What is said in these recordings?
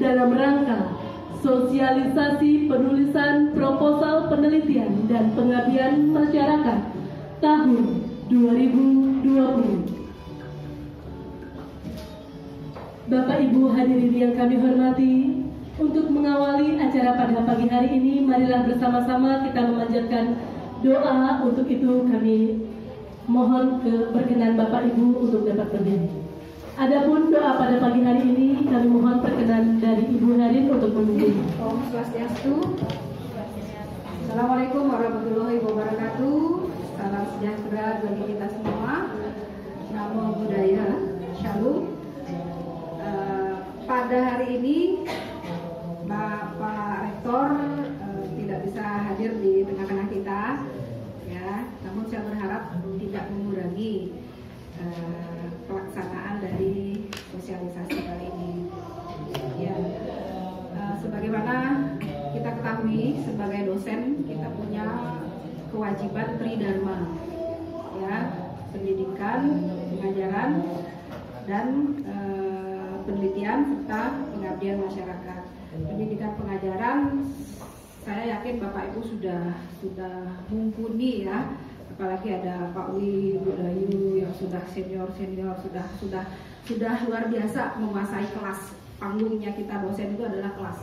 dalam rangka sosialisasi penulisan proposal penelitian dan pengabdian masyarakat tahun 2020. Bapak Ibu hadirin yang kami hormati, untuk mengawali acara pada pagi hari ini, marilah bersama-sama kita memanjatkan doa. Untuk itu kami mohon berkenan Bapak Ibu untuk dapat berdiri. Adapun doa pada pagi hari ini kami mohon perkenan dari Ibu Harin untuk memimpin. Om Swastiastu. Assalamualaikum warahmatullahi wabarakatuh. Salam sejahtera bagi kita semua. Namo Buddhaya. Shalom. Pada hari ini Bapak Rektor tidak bisa hadir di tengah-tengah kita, ya. Namun saya berharap tidak mengurangi pelaksanaan dari sosialisasi kali ini. Ya, sebagaimana kita ketahui sebagai dosen kita punya kewajiban tridharma, ya, pendidikan, pengajaran, dan penelitian serta pengabdian masyarakat. Pendidikan pengajaran, saya yakin Bapak Ibu sudah mumpuni, ya. Apalagi ada Pak Wi, Bu Dayu yang sudah senior sudah luar biasa menguasai kelas. Panggungnya kita dosen itu adalah kelas.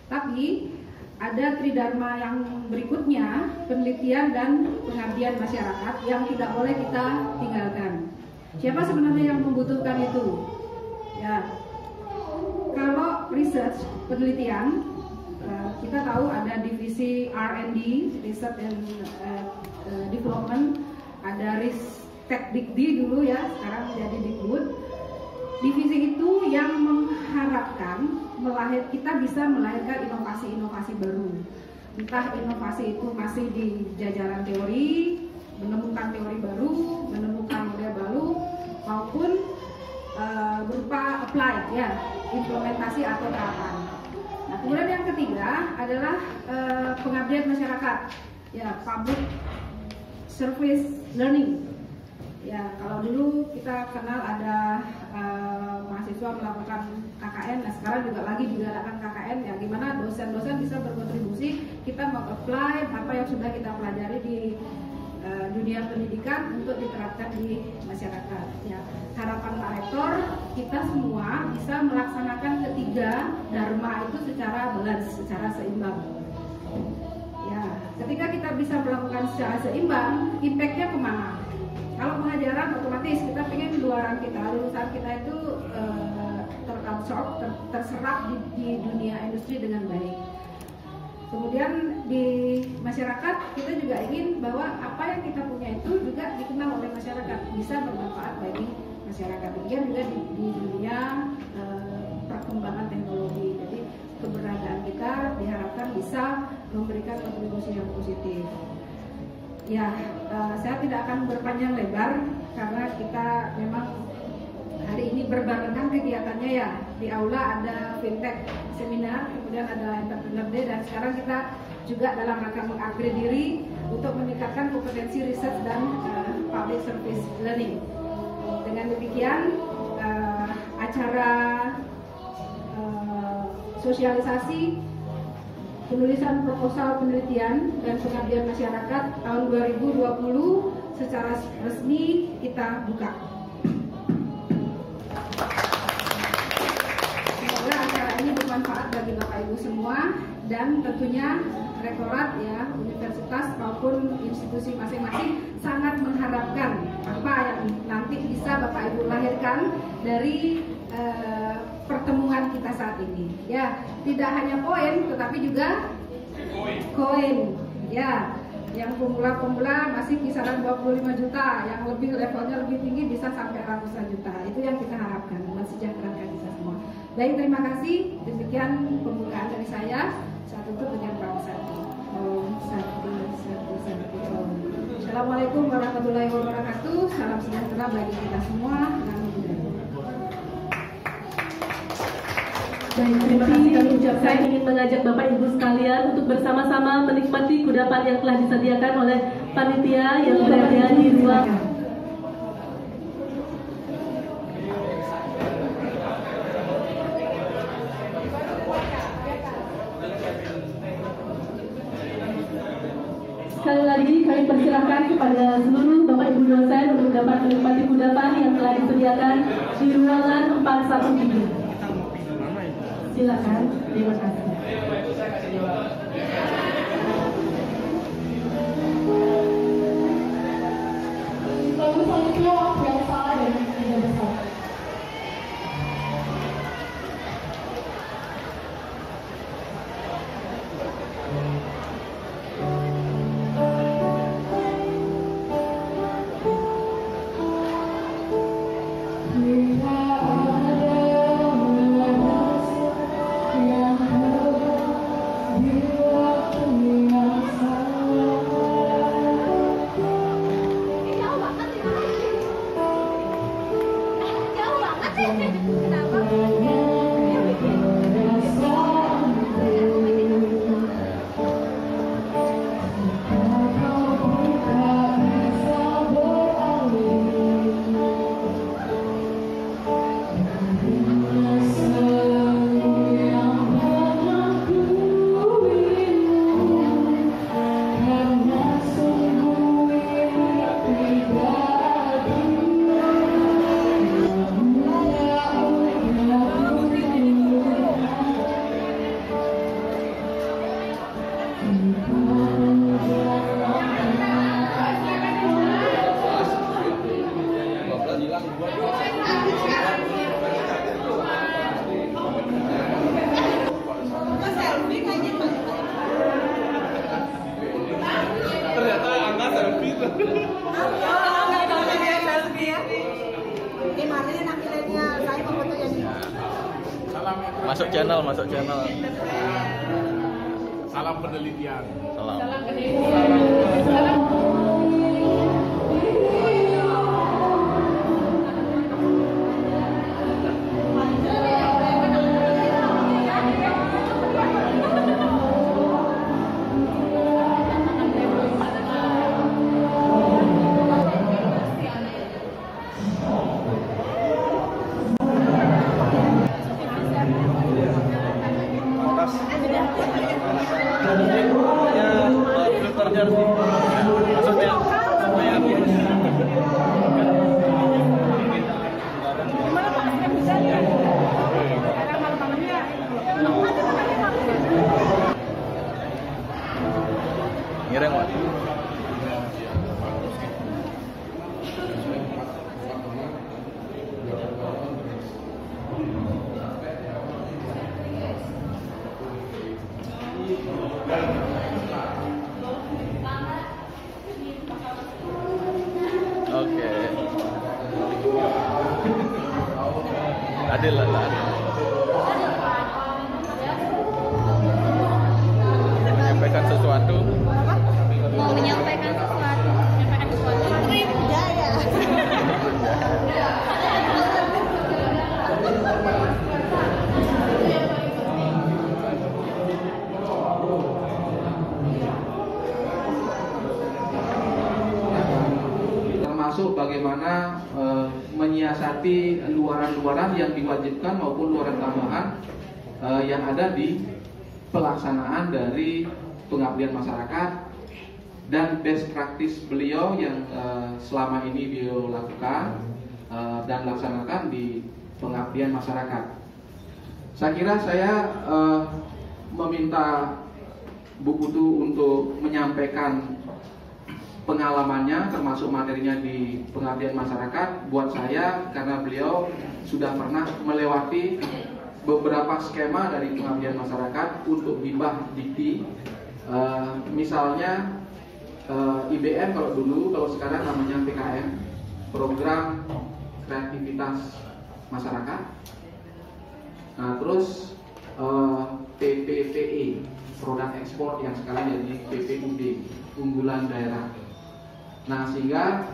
Tapi ada tridharma yang berikutnya, penelitian dan pengabdian masyarakat, yang tidak boleh kita tinggalkan. Siapa sebenarnya yang membutuhkan itu? Ya, kalau research penelitian, kita tahu ada divisi R&D, Research and Development, ada Ristekdikti dulu, ya, sekarang menjadi Dikbud. Divisi itu yang mengharapkan kita bisa melahirkan inovasi-inovasi baru. Entah inovasi itu masih di jajaran teori, menemukan teori baru, menemukan model baru, maupun berupa apply, ya, implementasi atau terapan. Nah, kemudian yang ketiga adalah pengabdian masyarakat, ya, public service learning. Ya, kalau dulu kita kenal ada mahasiswa melakukan KKN, nah sekarang juga lagi digalakkan KKN, ya, gimana dosen-dosen bisa berkontribusi, kita meng-apply apa yang sudah kita pelajari di dunia pendidikan untuk diterapkan di masyarakat. Ya, harapan Pak Rektor, kita semua bisa melaksanakan ketiga dharma itu secara balance, secara seimbang. Ya, ketika kita bisa melakukan secara seimbang, impact-nya kemana? Kalau pengajaran otomatis kita pengen lulusan kita itu terabsorb, terserap di dunia industri dengan baik. Kemudian di masyarakat kita juga ingin bahwa apa yang kita punya itu juga dikenal oleh masyarakat, bisa bermanfaat bagi masyarakat. Demikian juga di dunia perkembangan teknologi. Jadi keberadaan kita diharapkan bisa memberikan kontribusi yang positif. Ya, saya tidak akan berpanjang lebar karena kita memang hari ini berbarengan kegiatannya, ya. Di aula ada fintech seminar, kemudian ada entrepreneur day, dan sekarang kita juga dalam rangka mengupgrade diri untuk meningkatkan kompetensi riset dan public service learning. Dengan demikian acara sosialisasi penulisan proposal penelitian dan pengabdian masyarakat tahun 2020 secara resmi kita buka. Semoga acara ini bermanfaat bagi Bapak Ibu semua, dan tentunya rektorat, ya, universitas maupun institusi masing-masing sangat mengharapkan apa yang nanti bisa Bapak Ibu lahirkan dari pertemuan kita saat ini, ya. Tidak hanya poin tetapi juga koin, ya. Yang pemula masih kisaran 25 juta, yang lebih levelnya lebih tinggi bisa sampai ratusan juta. Itu yang kita harapkan, mensejahterakan kita semua. Baik, terima kasih. Demikian pembukaan dari saya. Saya tutup dengan Pak Sati. Om Sati. Assalamualaikum warahmatullahi wabarakatuh. Salam sejahtera bagi kita semua. Namo Buddhaya. Baik, terima kasih kami ucapkan. Saya ingin mengajak Bapak Ibu sekalian untuk bersama-sama menikmati kudapan yang telah disediakan oleh panitia yang berada di ruang. kami persilahkan kepada seluruh Bapak Ibu dosen untuk dapat menikmati kudapan yang telah disediakan di ruangan 413. Silakan, terima kasih. Lalu selanjutnya waktu yang salah dan tidak bersalah. Masuk channel. Salam penelitian. Salam. Ngiring, Pak. Oke. Adil lah. Menyampaikan sesuatu. Mau menyampaikan sesuatu. Menteri Budaya. Termasuk bagaimana menyiasati luaran-luaran yang diwajibkan maupun luaran tambahan yang ada di pelaksanaan dari pengabdian masyarakat dan best practice beliau yang selama ini beliau lakukan dan laksanakan di pengabdian masyarakat. Saya kira saya meminta Bu Putu untuk menyampaikan pengalamannya termasuk materinya di pengabdian masyarakat buat saya karena beliau sudah pernah melewati beberapa skema dari pengabdian masyarakat untuk hibah dikti. Misalnya IBM kalau sekarang namanya PKM, program kreativitas masyarakat. Nah, terus PPPE, produk ekspor yang sekarang jadi PPUD, unggulan daerah. Nah, sehingga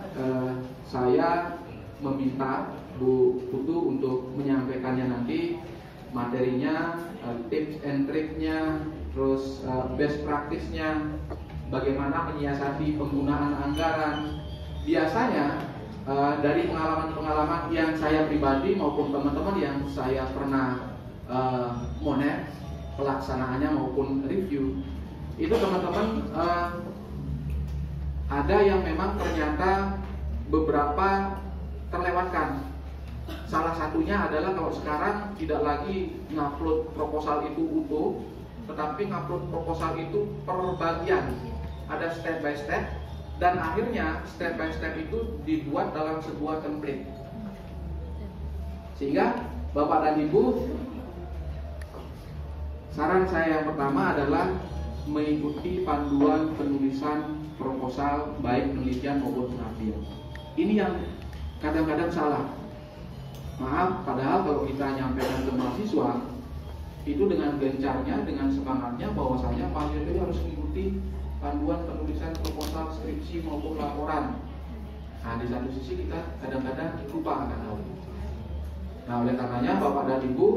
saya meminta Bu Putu untuk menyampaikannya nanti materinya, tips and triknya, terus best practice-nya, bagaimana menyiasati penggunaan anggaran. Biasanya dari pengalaman-pengalaman yang saya pribadi maupun teman-teman yang saya pernah monet pelaksanaannya maupun review, itu teman-teman ada yang memang ternyata beberapa terlewatkan. Salah satunya adalah kalau sekarang tidak lagi ngupload proposal itu utuh, tetapi ngupload proposal itu per bagian, ada step by step, dan akhirnya step by step itu dibuat dalam sebuah template. Sehingga Bapak dan Ibu, saran saya yang pertama adalah mengikuti panduan penulisan proposal baik penelitian maupun pengabdian. Ini yang kadang-kadang salah. Maaf, padahal kalau kita nyampaikan ke mahasiswa itu dengan gencarnya, dengan semangatnya bahwasanya mahasiswa itu harus mengikuti panduan penulisan proposal, skripsi maupun laporan. Nah, di satu sisi kita kadang-kadang lupa akan hal itu. Nah, oleh karenanya Bapak dan Ibu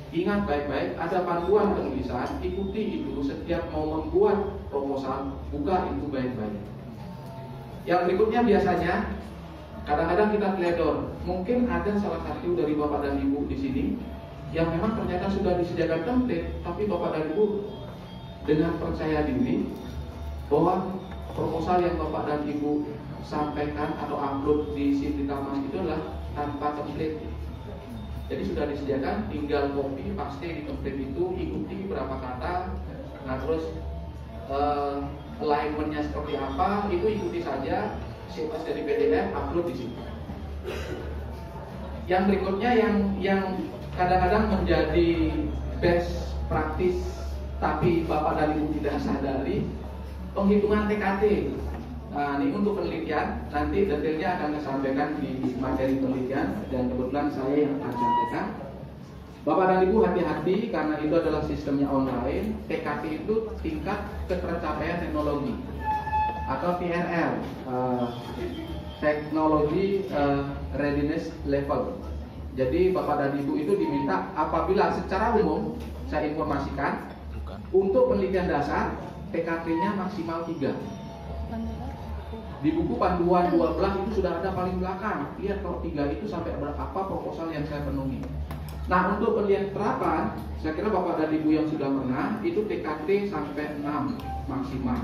ingat baik-baik, ada panduan penulisan, ikuti itu setiap mau membuat proposal, buka itu baik-baik. Yang berikutnya biasanya kadang-kadang kita teledor. Mungkin ada salah satu dari Bapak dan Ibu di sini yang memang ternyata sudah disediakan template, tapi Bapak dan Ibu dengan percaya diri bahwa proposal yang Bapak dan Ibu sampaikan atau upload di Simlitamas itu adalah tanpa template. Jadi sudah disediakan, tinggal copy, paste di template itu, ikuti berapa kata, nah terus alignmentnya seperti apa, itu ikuti saja, save as dari PDF, upload di situ. Yang berikutnya yang kadang-kadang menjadi best practice, tapi Bapak dan Ibu tidak sadari, penghitungan TKT. Nah, ini untuk penelitian, nanti detailnya akan saya sampaikan di materi penelitian dan kebetulan saya yang akan sampaikan. Bapak dan Ibu hati-hati karena itu adalah sistemnya online. TKT itu tingkat ketercapaian teknologi atau TRL, Technology Readiness Level. Jadi Bapak dan Ibu itu diminta apabila secara umum saya informasikan untuk penelitian dasar TKT-nya maksimal 3. Di buku panduan 12 itu sudah ada paling belakang. Lihat kalau 3 itu sampai berapa proposal yang saya penuhi. Nah, untuk penelitian terapan, saya kira Bapak dan Ibu yang sudah pernah itu TKT sampai 6 maksimal.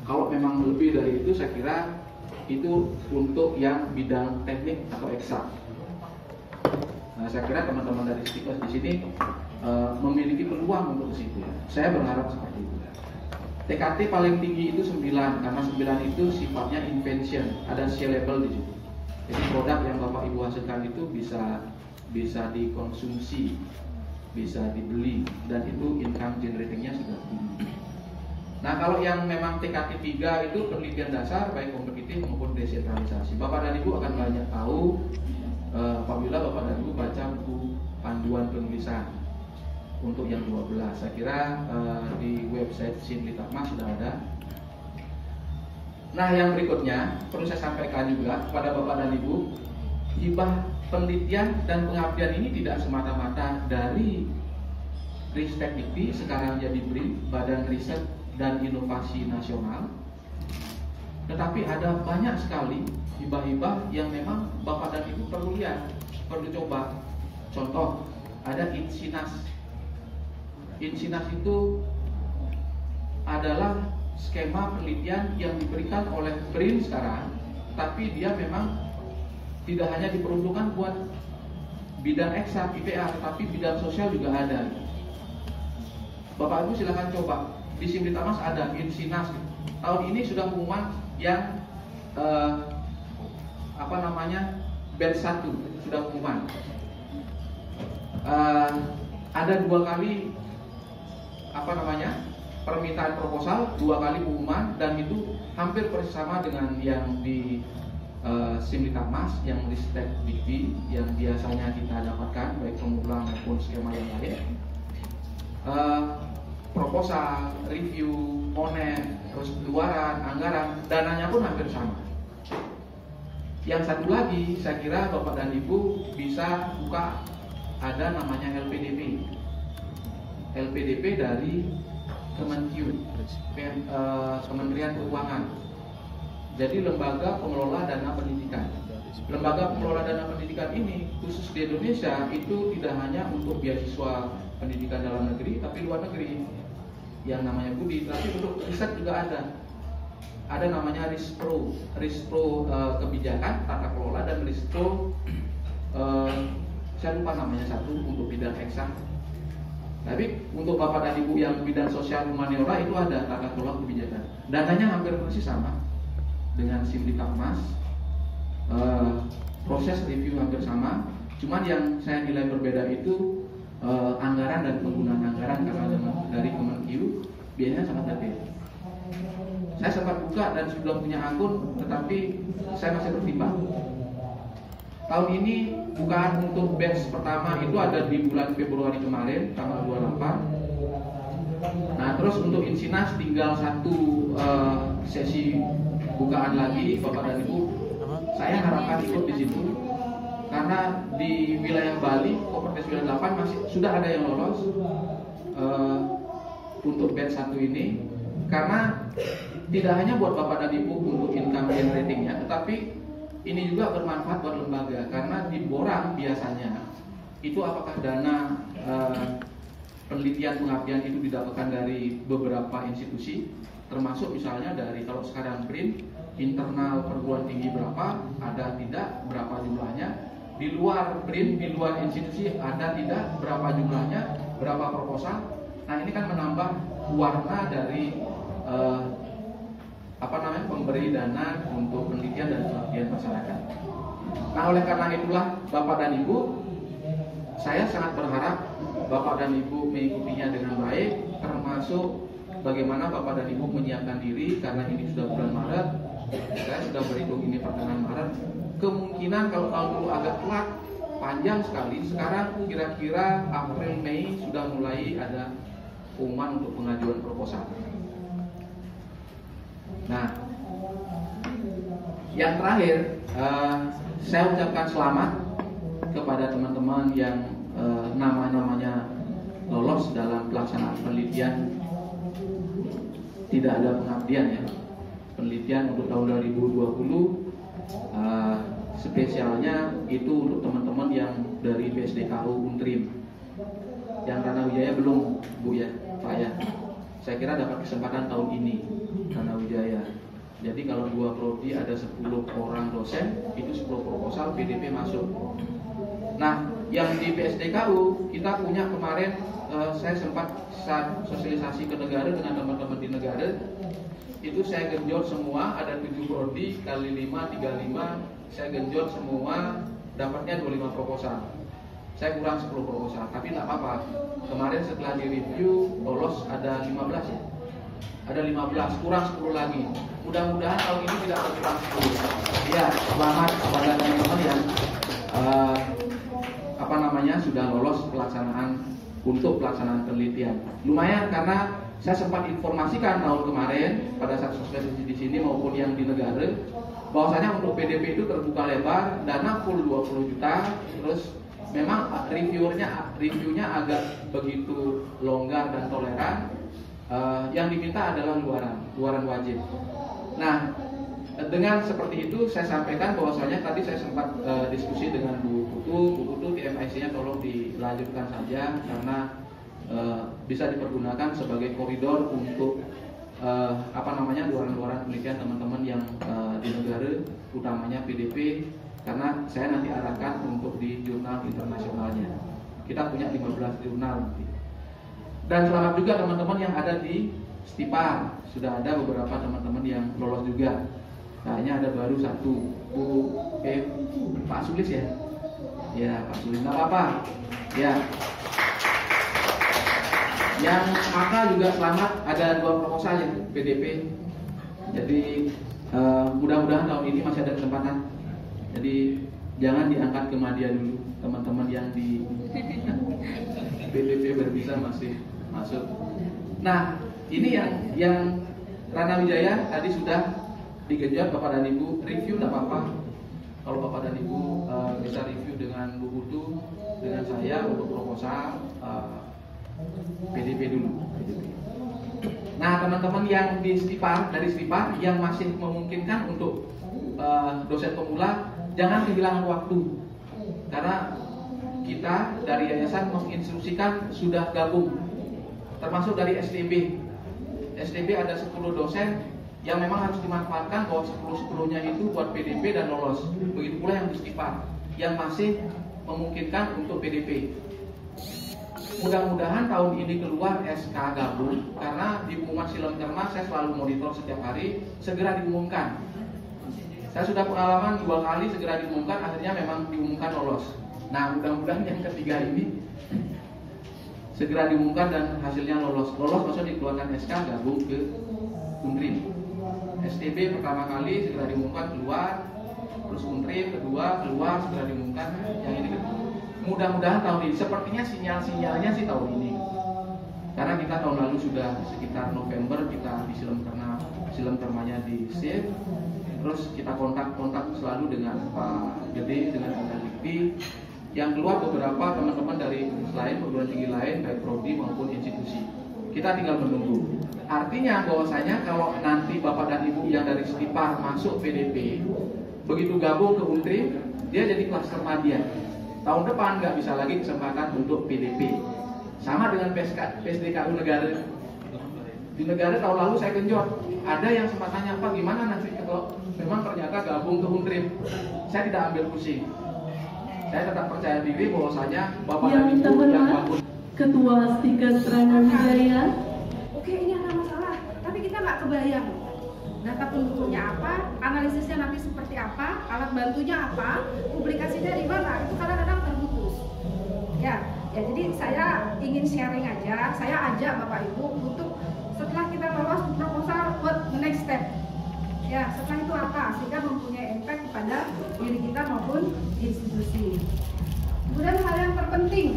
Kalau memang lebih dari itu, saya kira itu untuk yang bidang teknik atau eksak. Nah, saya kira teman-teman dari Stikers di sini memiliki peluang untuk ke situ. Saya berharap seperti itu. TKT paling tinggi itu 9, karena 9 itu sifatnya invention, ada sellable di situ. Jadi produk yang Bapak Ibu hasilkan itu bisa dikonsumsi, bisa dibeli, dan itu income generatingnya sudah tinggi. Nah, kalau yang memang TKT 3 itu penelitian dasar baik kompetitif maupun desentralisasi. Bapak dan Ibu akan banyak tahu apabila Bapak dan Ibu baca buku panduan penulisan. Untuk yang 12, saya kira di website Simlitamas sudah ada. Nah, yang berikutnya perlu saya sampaikan juga kepada Bapak dan Ibu, hibah penelitian dan pengabdian ini tidak semata-mata dari Ristek Dikti, sekarang jadi BRI, Badan Riset dan Inovasi Nasional, tetapi ada banyak sekali hibah-hibah yang memang Bapak dan Ibu perlu lihat, perlu coba. Contoh, ada Insinas. Insinas itu adalah skema penelitian yang diberikan oleh BRIN sekarang, tapi dia memang tidak hanya diperuntukkan buat bidang eksak IPA, tetapi bidang sosial juga ada. Bapak Ibu silakan coba. Di Simlitamas ada Insinas. Tahun ini sudah pengumuman yang batch 1 sudah pengumuman. Ada 2 kali permintaan proposal, 2 kali pengumuman, dan itu hampir persis sama dengan yang di Simlitamas, yang Ristek Dikti yang biasanya kita dapatkan baik pemula maupun skema yang lain. Proposal, review, ponen, terus keluaran, anggaran, dananya pun hampir sama. Yang satu lagi, saya kira Bapak dan Ibu bisa buka, ada namanya LPDP. LPDP dari Kementerian Keuangan. Jadi lembaga pengelola dana pendidikan. Lembaga pengelola dana pendidikan ini khusus di Indonesia itu tidak hanya untuk beasiswa pendidikan dalam negeri, tapi luar negeri yang namanya BUDI, tapi untuk riset juga ada. ada namanya Rispro kebijakan tata kelola dan Rispro saya lupa namanya satu untuk bidang eksak. Tapi untuk Bapak dan Ibu yang bidang sosial humaniora itu ada tata kelola kebijakan. Dananya hampir persis sama dengan Simdikatmas, proses review hampir sama. Cuman yang saya nilai berbeda itu anggaran dan penggunaan anggaran karena dari Kemenkeu biayanya sangat detail. Saya sempat buka dan sudah punya akun, tetapi saya masih bertimbang. Tahun ini bukaan untuk batch pertama itu ada di bulan Februari kemarin, tanggal 28. Nah, terus untuk Insinas tinggal satu sesi bukaan lagi, Bapak dan Ibu. Saya harapkan ikut di situ, karena di wilayah Bali, Koperdes wilayah 8 masih sudah ada yang lolos untuk batch 1 ini, karena tidak hanya buat Bapak dan Ibu untuk income generatingnya, tetapi ini juga bermanfaat buat lembaga, karena di Borang biasanya itu apakah dana penelitian pengabdian itu didapatkan dari beberapa institusi, termasuk misalnya dari kalau sekarang BRIN internal perguruan tinggi berapa, ada tidak, berapa jumlahnya, di luar BRIN, di luar institusi ada tidak, berapa jumlahnya, berapa proposal. Nah, ini kan menambah warna dari pemberi dana untuk penelitian dan pengabdian masyarakat. Nah, oleh karena itulah Bapak dan Ibu, saya sangat berharap Bapak dan Ibu mengikutinya dengan baik, termasuk bagaimana Bapak dan Ibu menyiapkan diri, karena ini sudah bulan Maret, saya sudah berhitung ini pertengahan Maret. Kemungkinan kalau tahun dulu agak telat, panjang sekali. Sekarang kira-kira April Mei sudah mulai ada pengumuman untuk pengajuan proposal. Nah, yang terakhir, saya ucapkan selamat kepada teman-teman yang nama-namanya lolos dalam pelaksanaan penelitian. Tidak ada pengabdian ya, penelitian untuk tahun 2020. Spesialnya itu untuk teman-teman yang dari BSDKU Untrim. Yang Rana Wijaya belum, Bu ya, Pak ya. Saya kira dapat kesempatan tahun ini Rana Wijaya. Jadi kalau 2 prodi ada 10 orang dosen, itu 10 proposal PDP masuk. Nah, yang di BSDKU kita punya kemarin, saya sempat sosialisasi ke negara dengan teman-teman di negara. Itu saya genjot semua, ada 7 prodi kali 5, 35, saya genjot semua, dapatnya 25 proposal. Saya kurang 10 proposal, tapi nggak apa-apa. Kemarin setelah direview, lolos ada 15 ya. Ada 15, kurang 10 lagi. Mudah-mudahan tahun ini tidak berkurang 10. Ya, selamat kepada teman-teman yang sudah lolos pelaksanaan untuk pelaksanaan penelitian. Lumayan karena saya sempat informasikan tahun kemarin pada saat sosialisasi di sini maupun yang di negara, bahwasanya untuk PDP itu terbuka lebar, dana full 20 juta, terus memang reviewnya agak begitu longgar dan toleran. Yang diminta adalah luaran wajib. Nah, dengan seperti itu saya sampaikan bahwasanya tadi saya sempat diskusi dengan Bu Putu TMIC-nya tolong dilanjutkan saja karena bisa dipergunakan sebagai koridor untuk luaran-luaran penelitian teman-teman yang di negara, utamanya PDP, karena saya nanti arahkan untuk di jurnal internasionalnya. Kita punya 15 jurnal nanti. Dan selamat juga teman-teman yang ada di Stipar, sudah ada beberapa teman-teman yang lolos juga. Kayaknya ada baru satu, Pak Sulis ya? Ya, Pak Sulis, nggak apa-apa. Ya. Yang angka juga selamat, ada 2 proposal ya, PDP. Jadi mudah-mudahan tahun ini masih ada kesempatan. Jadi jangan diangkat ke media dulu, teman-teman yang di PDP baru bisa masih masuk. Nah, ini yang Rana Wijaya tadi sudah digenjot Bapak dan Ibu, review tidak apa-apa. Kalau Bapak dan Ibu bisa review dengan Bu Putu, dengan saya untuk proposal PDP dulu. Nah, teman-teman yang di dari Stipar yang masih memungkinkan untuk dosen pemula, jangan kehilangan waktu. Karena kita dari yayasan menginstruksikan sudah gabung, termasuk dari STB. STB ada 10 dosen yang memang harus dimanfaatkan bahwa 10-10-nya itu buat PDP dan lolos. Begitu pula yang istighfar yang masih memungkinkan untuk PDP. Mudah-mudahan tahun ini keluar SK gabung, karena di pengumuman Silom Terma saya selalu monitor setiap hari, segera diumumkan. Saya sudah pengalaman 2 kali segera diumumkan, akhirnya memang diumumkan lolos. Nah, mudah-mudahan yang ketiga ini segera diumumkan dan hasilnya lolos. Lolos maksudnya dikeluarkan SK gabung ke Undrim. STB pertama kali segera diumumkan keluar, terus Undrim kedua keluar segera diumumkan, yang ini kedua. Mudah-mudahan tahun ini, sepertinya sinyal-sinyalnya sih tahun ini. Karena kita tahun lalu sudah sekitar November kita di Silom Termanya di save. Terus kita kontak selalu dengan Pak Gede, dengan Pak Dikti. Yang keluar beberapa teman-teman dari selain perguruan tinggi lain, baik prodi maupun institusi. Kita tinggal menunggu. Artinya bahwasanya kalau nanti Bapak dan Ibu yang dari Stipar masuk PDP, begitu gabung ke Undrim, dia jadi klaster media. Tahun depan nggak bisa lagi kesempatan untuk PDP. Sama dengan PSDKU negara. Di negara tahun lalu saya genjot. Ada yang sempat tanya, Pak gimana nanti kalau memang ternyata gabung ke Undrim? Saya tidak ambil pusing. Saya tetap percaya diri bahwasanya Bapak dan Ibu yang bangun. Ketua Stikes Rana Wijaya. Oke, ini ada masalah, tapi kita nggak kebayang data pendukungnya apa, analisisnya nanti seperti apa, alat bantunya apa, publikasinya di mana, itu kadang-kadang terputus. Ya, jadi saya ingin sharing aja, saya ajak Bapak Ibu untuk setelah kita lolos proposal buat next step. Ya, setelah itu apa? Sehingga mempunyai impact kepada diri kita maupun institusi. Kemudian hal yang terpenting,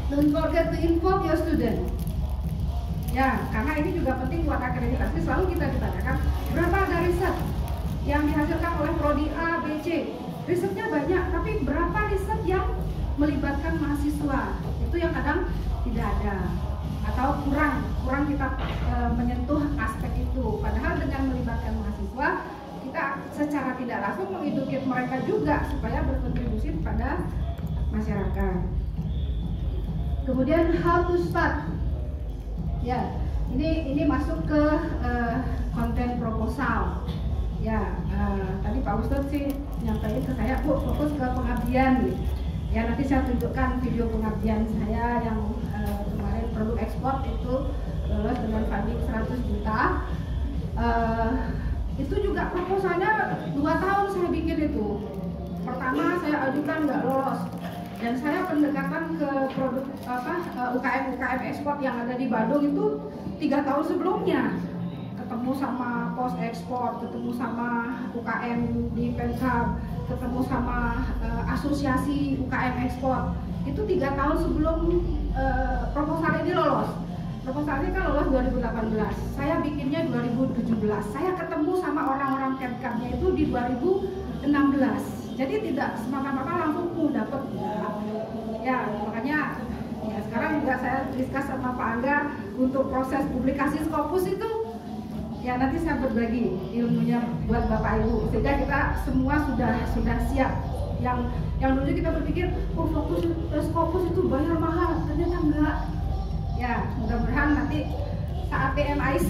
don't forget to involve your student. Ya, karena ini juga penting buat akreditasi. Selalu kita ditanyakan berapa ada riset yang dihasilkan oleh prodi A, B, C. Risetnya banyak, tapi berapa riset yang melibatkan mahasiswa? Itu yang kadang tidak ada atau kurang kita menyentuh aspek itu. Padahal dengan melibatkan mahasiswa, kita secara tidak langsung mengedukasi mereka juga supaya berkontribusi kepada masyarakat. Kemudian how to start. Ya, ini masuk ke konten proposal. Ya, tadi Pak Ustadz sih nyampaikan ke saya, Bu, fokus ke pengabdian. Ya, nanti saya tunjukkan video pengabdian saya yang kemarin produk ekspor itu lolos dengan funding 100 juta. Itu juga proposalnya 2 tahun saya bikin itu. Pertama saya ajukan nggak lolos. Dan saya pendekatan ke produk UKM ekspor yang ada di Bandung itu 3 tahun sebelumnya, ketemu sama pos ekspor, ketemu sama UKM di Pemkab, ketemu sama asosiasi UKM ekspor. Itu 3 tahun sebelum proposal ini lolos. Proposal ini kan lolos 2018. Saya bikinnya 2017. Saya ketemu sama orang-orang Pemkabnya itu di 2016. Jadi tidak semata-mata langsung dapat ya, makanya ya sekarang juga saya diskus sama Pak Angga untuk proses publikasi Scopus itu ya nanti saya berbagi ilmunya buat Bapak Ibu sehingga kita semua sudah siap. Yang dulu kita berpikir fokus Scopus itu bayar mahal, ternyata enggak. Ya, mudah-mudahan nanti saat PMIC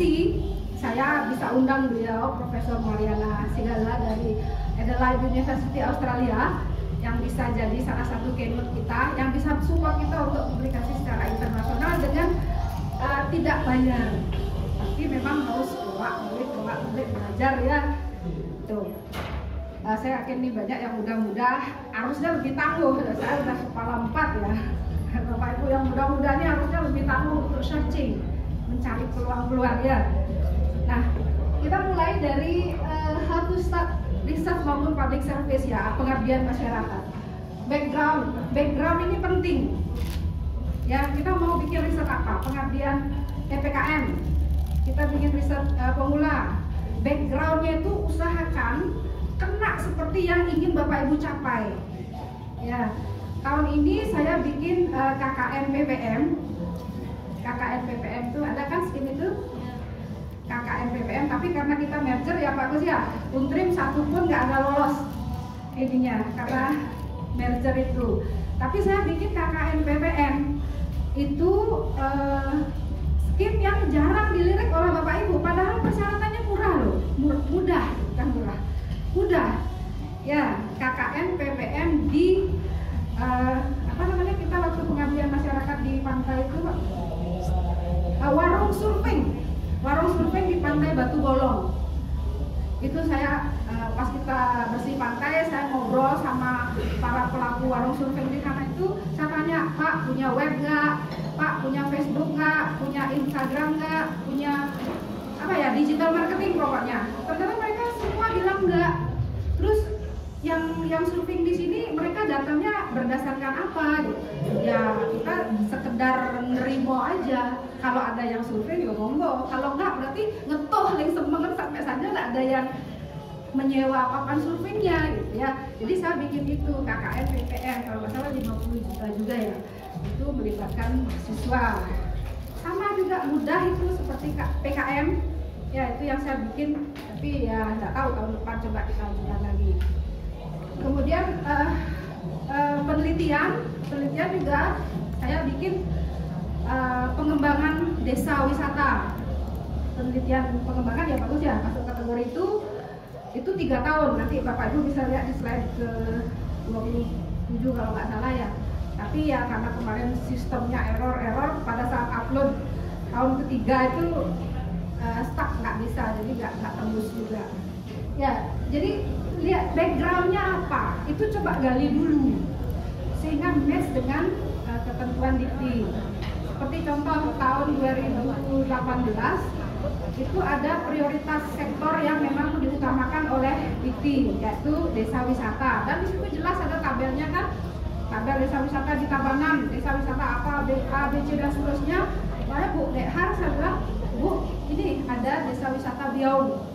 saya bisa undang beliau Profesor Mariana Sigala dari Adelaide University Australia yang bisa jadi salah satu keynote kita, yang bisa support kita untuk publikasi secara internasional dengan tidak bayar, tapi memang harus bolak-balik belajar ya. Tuh, saya yakin nih banyak yang muda-muda harusnya lebih tangguh. Saya udah kepala 4 ya. Bapak Ibu yang muda-muda ini harusnya lebih tangguh untuk searching, mencari peluang-peluang ya. Nah, kita mulai dari how to start research maupun public service ya, pengabdian masyarakat. Background ini penting. Ya, kita mau bikin riset apa? Pengabdian PPKM. Kita bikin riset pemula. Backgroundnya itu usahakan kena seperti yang ingin Bapak Ibu capai. Ya, tahun ini saya bikin KKN PPM. KKN PPM itu ada kan skim itu? KKN PPM, tapi karena kita merger ya Pak Gus ya, Undrim satu pun nggak ada lolos ininya karena merger itu. Tapi saya bikin KKN PPM itu skim yang jarang dilirik oleh Bapak Ibu, padahal persyaratannya murah loh. loh, mudah, bukan murah, mudah. Ya, KKN PPM di apa namanya, kita waktu pengabdian masyarakat di pantai itu warung surfing di pantai Batu Bolong. Itu saya pas kita bersih pantai, saya ngobrol sama para pelaku warung surfing di sana itu. Saya tanya, Pak punya web nggak? Pak punya Facebook nggak? Punya Instagram nggak? Punya apa ya, digital marketing pokoknya. Ternyata mereka semua bilang nggak. Terus yang surfing di sini mereka datangnya berdasarkan apa gitu. Ya kita sekedar nerimo aja. Kalau ada yang surfing ya monggo, kalau enggak berarti ngetoh link semangat sampai saja nggak ada yang menyewa papan surfingnya gitu ya. Jadi saya bikin itu KKN PPM, kalau nggak salah 50 juta juga ya, itu melibatkan mahasiswa. Sama juga mudah itu seperti PKM ya, itu yang saya bikin, tapi ya nggak tahu tahun depan coba kita lanjutkan lagi. Kemudian penelitian juga saya bikin pengembangan desa wisata. Penelitian pengembangan ya bagus ya, masuk kategori itu 3 tahun. Nanti Bapak Ibu bisa lihat di slide ke 27 kalau nggak salah ya. Tapi ya karena kemarin sistemnya error pada saat upload tahun ketiga itu stuck, nggak bisa, jadi nggak tembus juga. Ya, jadi lihat backgroundnya apa, itu coba gali dulu sehingga match dengan ketentuan Dikti. Seperti contoh tahun 2018 itu ada prioritas sektor yang memang diutamakan oleh Dikti, yaitu desa wisata, dan di situ jelas ada tabelnya kan, tabel desa wisata di Tabanan, desa wisata apa, A, B, C dan seterusnya. Makanya Bu Dekhar saya bilang, Bu ini ada desa wisata Biau,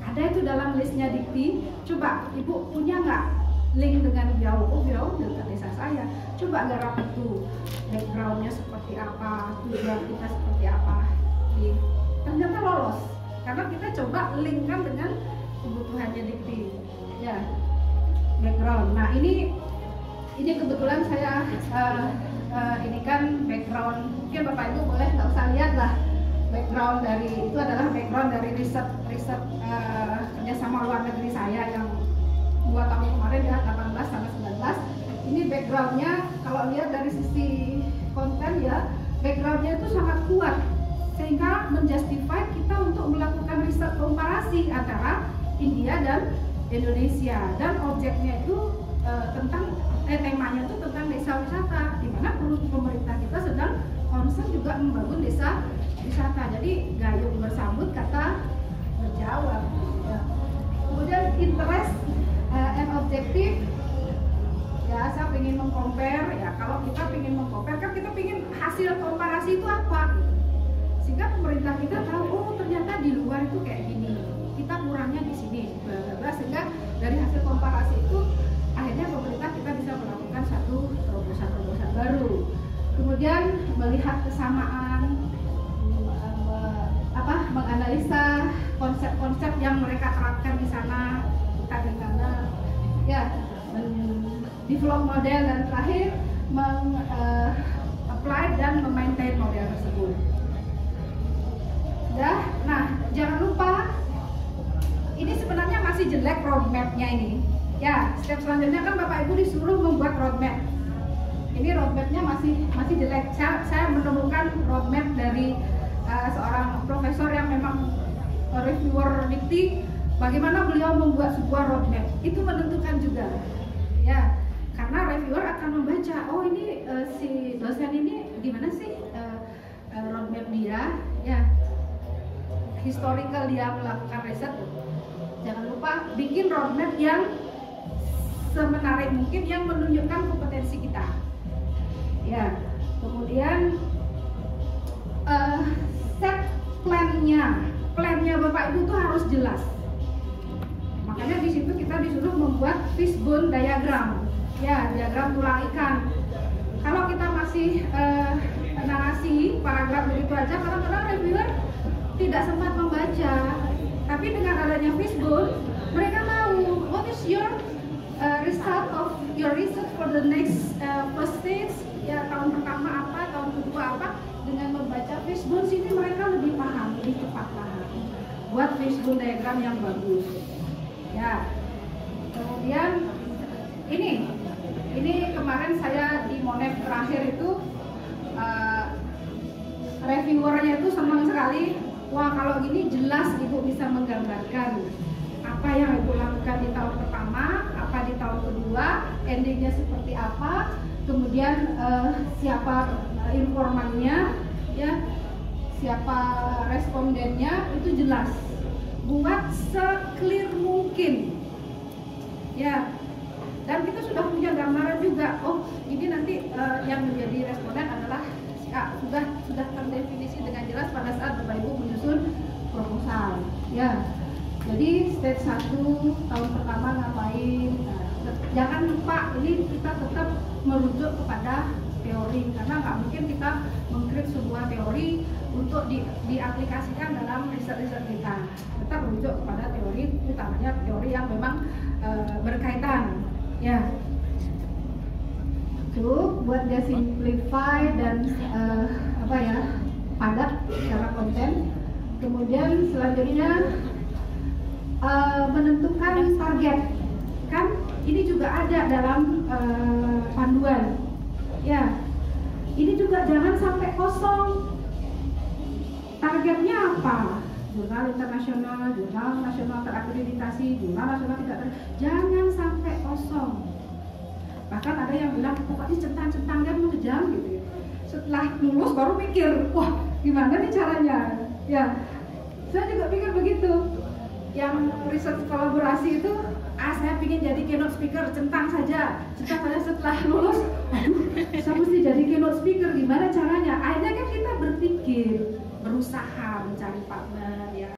ada itu dalam listnya Dikti. Coba Ibu punya nggak link dengan Biau? Oh Biau dekat desa saya. Coba garap itu, backgroundnya seperti apa, tujuan kita seperti apa. Ternyata lolos karena kita coba linkkan dengan kebutuhannya Dikti. Ya, background. Nah ini kebetulan saya ini kan background. Mungkin Bapak Ibu boleh nggak usah lihat lah. Background dari itu adalah background dari riset kerjasama luar negeri saya yang 2 tahun kemarin ya, 18 sampai 19. Ini backgroundnya kalau lihat dari sisi konten ya, backgroundnya itu sangat kuat sehingga menjustify kita untuk melakukan riset komparasi antara India dan Indonesia, dan objeknya itu temanya itu tentang desa wisata, di mana pemerintah kita sedang concern juga membangun desa wisata. Jadi gayung bersambut kata berjawab. Ya. Kemudian interest and objektif. Ya, saya ingin mengcompare. Ya, kalau kita ingin mengcompare kan kita ingin hasil komparasi itu apa? Gitu. Sehingga pemerintah kita tahu, oh ternyata di luar itu kayak gini. Kita kurangnya di sini. Sehingga dari hasil komparasi itu akhirnya pemerintah kita bisa melakukan satu terobosan baru. Kemudian melihat kesamaan, menganalisa konsep-konsep yang mereka terapkan di sana, kita di sana, ya, develop model, dan terakhir apply dan memaintain model tersebut. Ya, nah jangan lupa ini sebenarnya masih jelek roadmap-nya ini. Ya, step selanjutnya kan Bapak Ibu disuruh membuat roadmap. Ini roadmap-nya masih jelek. Saya menemukan roadmap dari seorang profesor yang memang reviewer Dikti, bagaimana beliau membuat sebuah roadmap. Itu menentukan juga. Ya, karena reviewer akan membaca, oh ini si dosen ini gimana sih roadmap dia, ya, historical dia melakukan riset. Jangan lupa bikin roadmap yang semenarik mungkin, yang menunjukkan kompetensi kita. Ya, kemudian set plannya Bapak Ibu tuh harus jelas. Makanya di situ kita disuruh membuat fishbone diagram, ya, diagram tulang ikan. Kalau kita masih narasi paragraf begitu aja, kadang-kadang reviewer tidak sempat membaca. Tapi dengan adanya fishbone, mereka tahu what is your result of your research for the next first stage, ya, tahun pertama apa, tahun kedua apa. Dengan membaca fishbone sini mereka lebih paham, lebih cepat paham. buat fishbone diagram yang bagus. Ya. Kemudian ini kemarin saya di Monep terakhir itu reviewernya itu senang sekali. Wah, kalau gini jelas Ibu bisa menggambarkan apa yang Ibu lakukan di tahun pertama, apa di tahun kedua, endingnya seperti apa, kemudian siapa informannya, ya, siapa respondennya, itu jelas. Buat se-clear mungkin, ya. Dan kita sudah punya gambaran juga. Oh, ini nanti yang menjadi responden adalah sudah terdefinisi dengan jelas pada saat Bapak Ibu menyusun proposal. Ya, jadi stage 1 tahun pertama ngapain? Nah, jangan lupa ini kita tetap merujuk kepada teori, karena nggak mungkin kita mengkrit sebuah teori untuk diaplikasikan dalam riset-riset kita. Tetap merujuk kepada teori, utamanya teori yang memang berkaitan. Ya. Itu buat dia simplify dan padat secara konten. Kemudian selanjutnya menentukan target, kan ini juga ada dalam panduan. Ya, ini juga jangan sampai kosong. Targetnya apa? Jurnal internasional, jurnal nasional terakreditasi, jurnal nasional tidak jangan sampai kosong. Bahkan ada yang bilang, pokoknya centang-centangnya mengejar gitu. Setelah lulus baru mikir, wah gimana nih caranya? Ya, saya juga pikir begitu. Yang riset kolaborasi itu, saya ingin jadi keynote speaker, centang saja setelah lulus. Aduh, saya mesti jadi keynote speaker, gimana caranya? Akhirnya kan kita berpikir, berusaha mencari